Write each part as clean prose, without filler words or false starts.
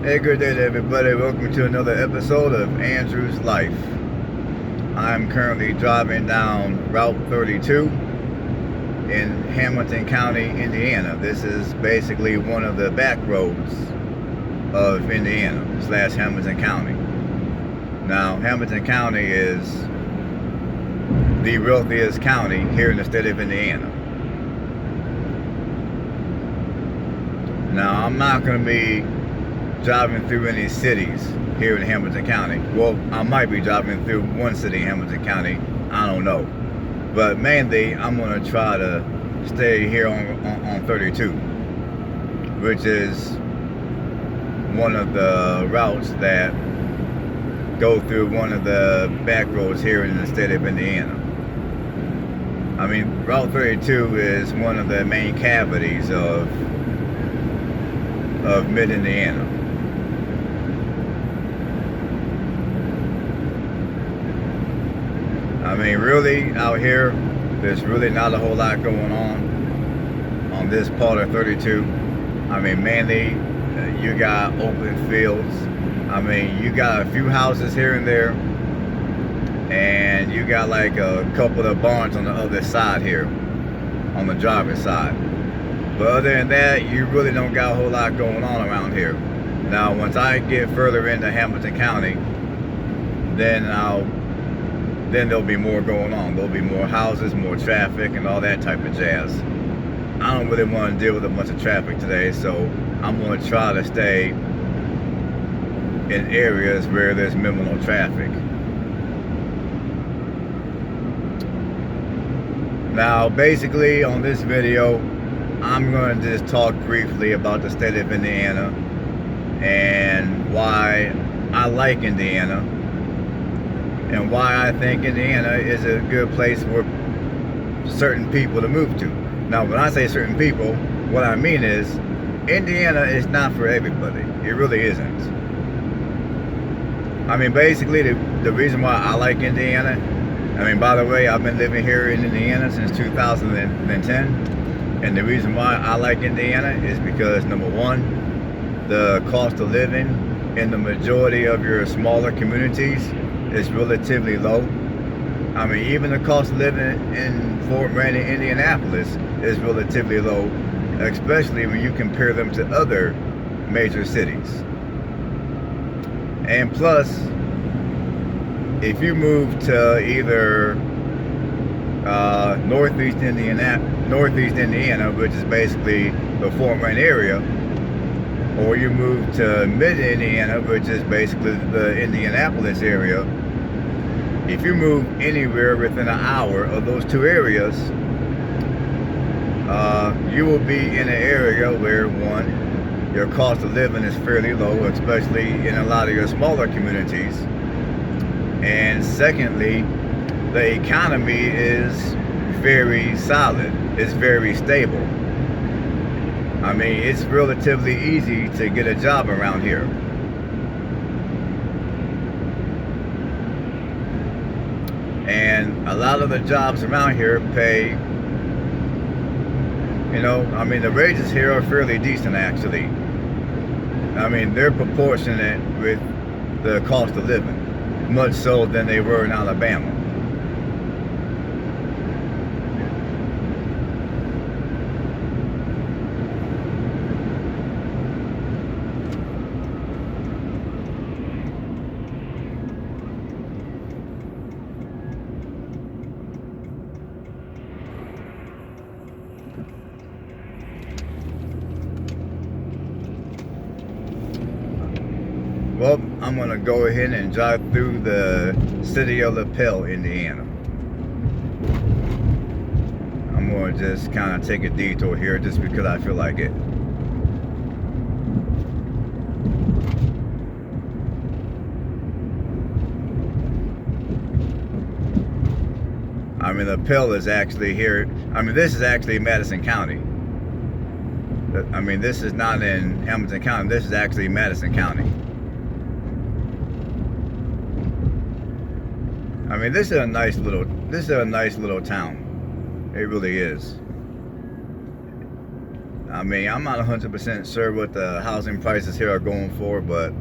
Hey, good day to everybody. Welcome to another episode of Andrew's Life. I'm currently driving down Route 32 in Hamilton County, Indiana. This is basically one of the back roads of Indiana / Hamilton County. Now, Hamilton County is the wealthiest county here in the state of Indiana. Now, I'm not going to be driving through any cities here in Hamilton County. Well, I might be driving through one city in Hamilton County. I don't know. But mainly, I'm going to try to stay here on 32, which is one of the routes that go through one of the back roads here in the state of Indiana. I mean, Route 32 is one of the main cavities of mid-Indiana. I mean, really, out here, there's really not a whole lot going on this part of 32. I mean, mainly, you got open fields. I mean, you got a few houses here and there, and you got like a couple of barns on the other side here, on the driver's side. But other than that, you really don't got a whole lot going on around here. Now, once I get further into Hamilton County, then there'll be more going on. There'll be more houses, more traffic, and all that type of jazz. I don't really want to deal with a bunch of traffic today, so I'm going to try to stay in areas where there's minimal traffic. Now, basically, on this video, I'm going to just talk briefly about the state of Indiana and why I like Indiana and why I think Indiana is a good place for certain people to move to. Now, when I say certain people, what I mean is Indiana is not for everybody. It really isn't. I mean, basically, the reason why I like Indiana, I mean, by the way, I've been living here in Indiana since 2010. And the reason why I like Indiana is because, number one, the cost of living in the majority of your smaller communities is relatively low. I mean, even the cost of living in Fort Wayne and Indianapolis is relatively low, especially when you compare them to other major cities. And plus, if you move to either Northeast Indiana, which is basically the Fort Wayne area, or you move to Mid-Indiana, which is basically the Indianapolis area. If you move anywhere within an hour of those two areas, you will be in an area where, one, your cost of living is fairly low, especially in a lot of your smaller communities, and secondly, the economy is very solid. It's very stable. I mean, it's relatively easy to get a job around here. And a lot of the jobs around here pay, I mean, the wages here are fairly decent, actually. I mean, they're proportionate with the cost of living, much so than they were in Alabama. Well, I'm going to go ahead and drive through the city of LaPel, Indiana. I'm going to just kind of take a detour here just because I feel like it. I mean, LaPel is actually here. I mean, this is actually Madison County. I mean, this is not in Hamilton County. This is actually Madison County. I mean, this is a nice little town. It really is. I mean, I'm not 100% sure what the housing prices here are going for, but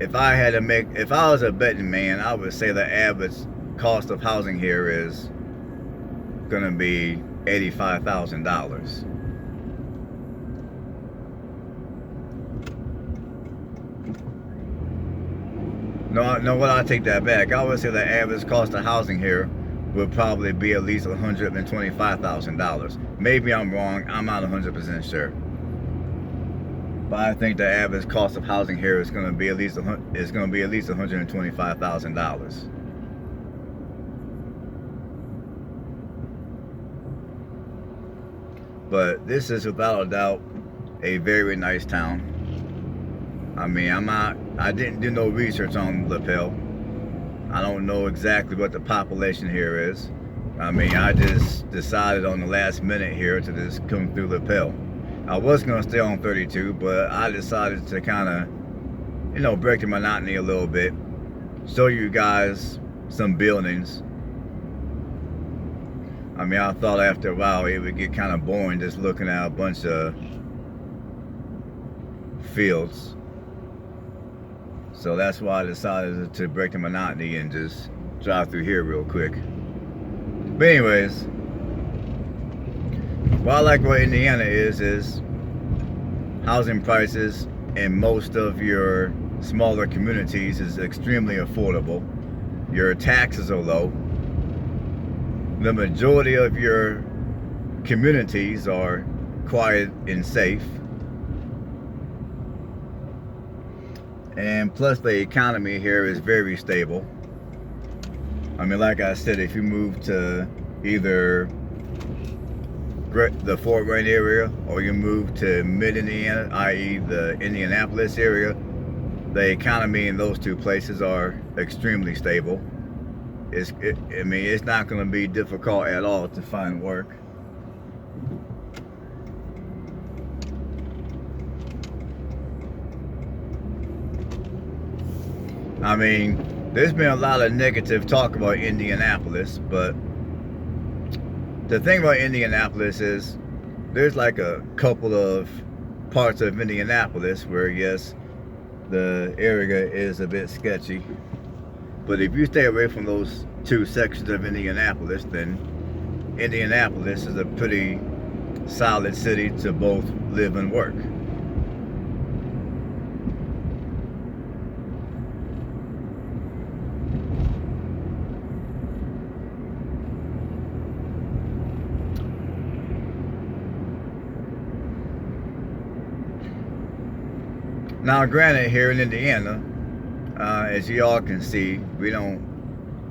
if I was a betting man, I would say the average cost of housing here is gonna be $85,000. No, what? I take that back. I would say the average cost of housing here would probably be at least $125,000. Maybe I'm wrong. I'm not 100% sure. But I think the average cost of housing here is going to be at least $125,000. But this is without a doubt a very nice town. I mean, I didn't do no research on LaPel. I don't know exactly what the population here is. I mean, I just decided on the last minute here to just come through LaPel. I was gonna stay on 32, but I decided to kind of, break the monotony a little bit, show you guys some buildings. I mean, I thought after a while it would get kind of boring just looking at a bunch of fields. So that's why I decided to break the monotony and just drive through here real quick. But anyways, what I like about Indiana is housing prices in most of your smaller communities is extremely affordable. Your taxes are low. The majority of your communities are quiet and safe. And plus the economy here is very stable. I mean, like I said, if you move to either the Fort Wayne area or you move to mid-Indiana, i.e. the Indianapolis area, the economy in those two places are extremely stable. I mean, it's not going to be difficult at all to find work. I mean, there's been a lot of negative talk about Indianapolis, but the thing about Indianapolis is there's like a couple of parts of Indianapolis where, yes, the area is a bit sketchy. But if you stay away from those two sections of Indianapolis, then Indianapolis is a pretty solid city to both live and work. Now, granted, here in Indiana, as you all can see, we don't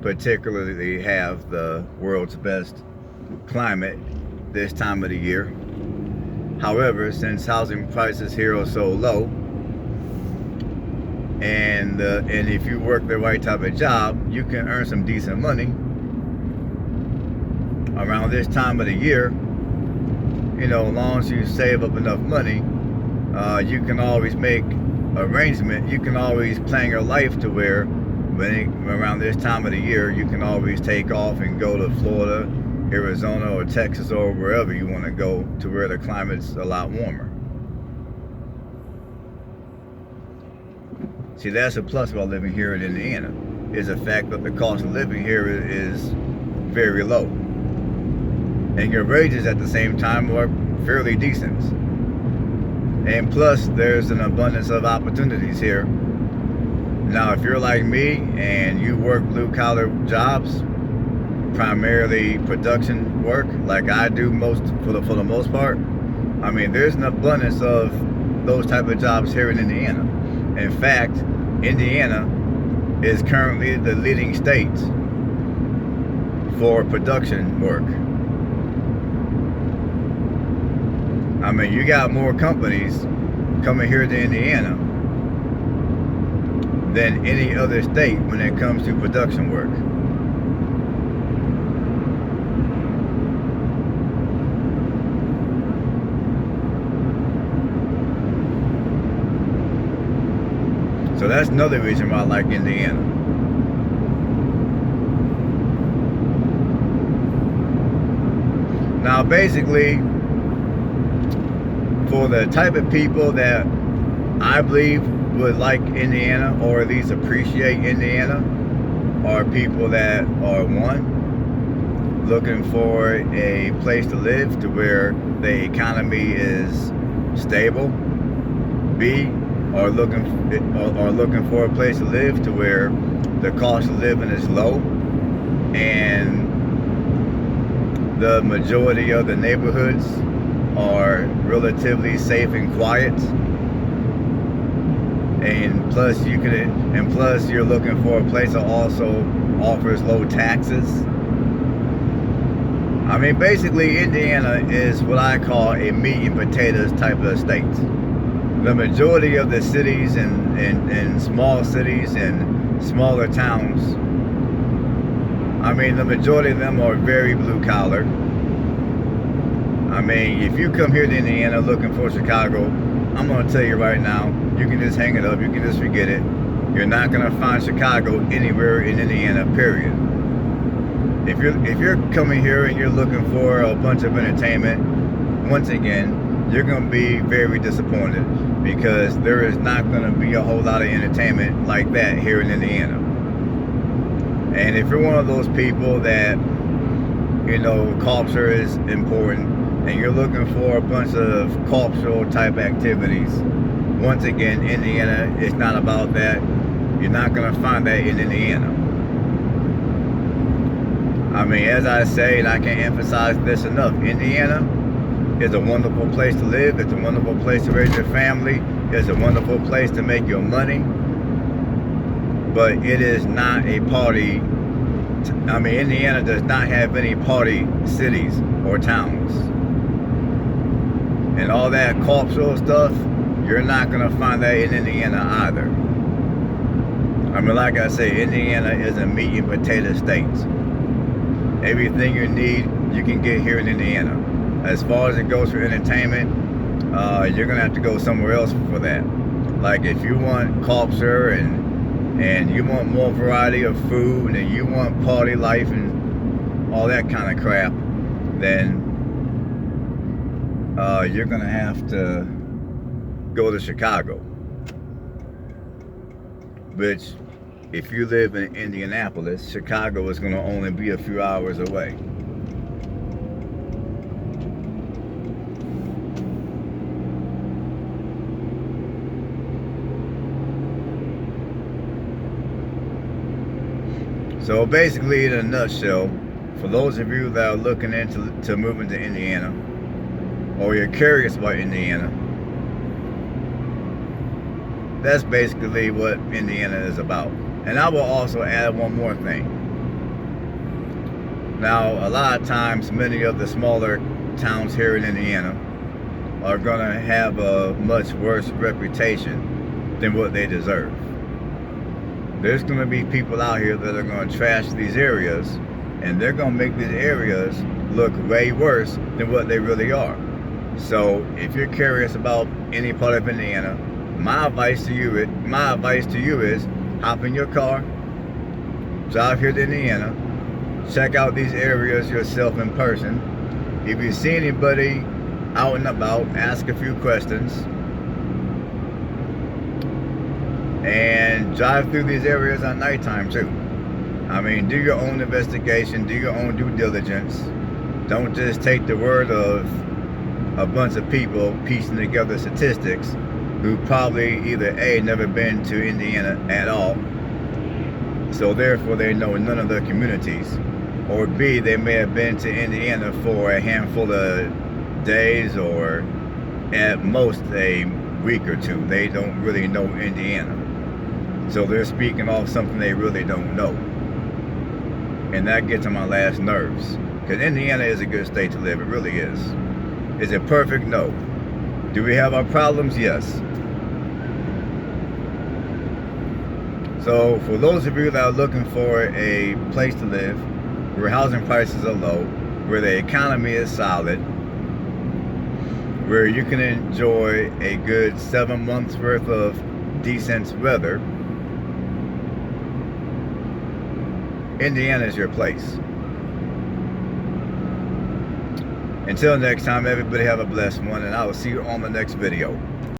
particularly have the world's best climate this time of the year. However, since housing prices here are so low, and if you work the right type of job, you can earn some decent money. Around this time of the year, as long as you save up enough money, you can always make arrangement. You can always plan your life to where around this time of the year you can always take off and go to Florida, Arizona, or Texas, or wherever you want to go to where the climate's a lot warmer. See, that's a plus about living here in Indiana, is the fact that the cost of living here is very low, and your wages at the same time are fairly decent. And plus, there's an abundance of opportunities here. Now, if you're like me and you work blue-collar jobs, primarily production work, like I do for the most part, I mean, there's an abundance of those type of jobs here in Indiana. In fact, Indiana is currently the leading state for production work. I mean, you got more companies coming here to Indiana than any other state when it comes to production work. So that's another reason why I like Indiana. Now, basically, for the type of people that I believe would like Indiana, or at least appreciate Indiana, are people that are, one, looking for a place to live to where the economy is stable. B, are looking for a place to live to where the cost of living is low, and the majority of the neighborhoods are relatively safe and quiet. And plus you're looking for a place that also offers low taxes. I mean, basically Indiana is what I call a meat and potatoes type of state. The majority of the cities and small cities and smaller towns, I mean, the majority of them are very blue collar. I mean, if you come here to Indiana looking for Chicago, I'm going to tell you right now, you can just hang it up, you can just forget it. You're not going to find Chicago anywhere in Indiana, period. If you're coming here and you're looking for a bunch of entertainment, once again, you're going to be very disappointed, because there is not going to be a whole lot of entertainment like that here in Indiana. And if you're one of those people that, you know, culture is important, and you're looking for a bunch of cultural type activities, once again, Indiana is not about that. You're not going to find that in Indiana. I mean, as I say, and I can't emphasize this enough, Indiana is a wonderful place to live. It's a wonderful place to raise your family. It's a wonderful place to make your money. But it is not a party. I mean, Indiana does not have any party cities or towns. And all that cultural stuff, you're not going to find that in Indiana either. I mean, like I say, Indiana is a meat and potato state. Everything you need, you can get here in Indiana. As far as it goes for entertainment, you're going to have to go somewhere else for that. Like if you want culture and you want more variety of food and you want party life and all that kind of crap, then you're going to have to go to Chicago. Which, if you live in Indianapolis, Chicago is going to only be a few hours away. So basically, in a nutshell, for those of you that are looking into moving to Indiana, or you're curious about Indiana, that's basically what Indiana is about. And I will also add one more thing. Now, a lot of times, many of the smaller towns here in Indiana are going to have a much worse reputation than what they deserve. There's going to be people out here that are going to trash these areas, and they're going to make these areas look way worse than what they really are. So if you're curious about any part of Indiana, my advice to you is hop in your car, drive here to Indiana, check out these areas yourself in person. If you see anybody out and about, ask a few questions, and drive through these areas at nighttime too. I mean, do your own investigation, do your own due diligence. Don't just take the word of a bunch of people piecing together statistics who probably either A, never been to Indiana at all, so therefore they know none of the communities, or B, they may have been to Indiana for a handful of days or at most a week or two. They don't really know Indiana, so they're speaking off something they really don't know, and that gets on my last nerves, because Indiana is a good state to live. It really is. Is it perfect? No. Do we have our problems? Yes. So for those of you that are looking for a place to live where housing prices are low, where the economy is solid, where you can enjoy a good 7 months worth of decent weather, Indiana is your place. Until next time, everybody have a blessed one, and I will see you on the next video.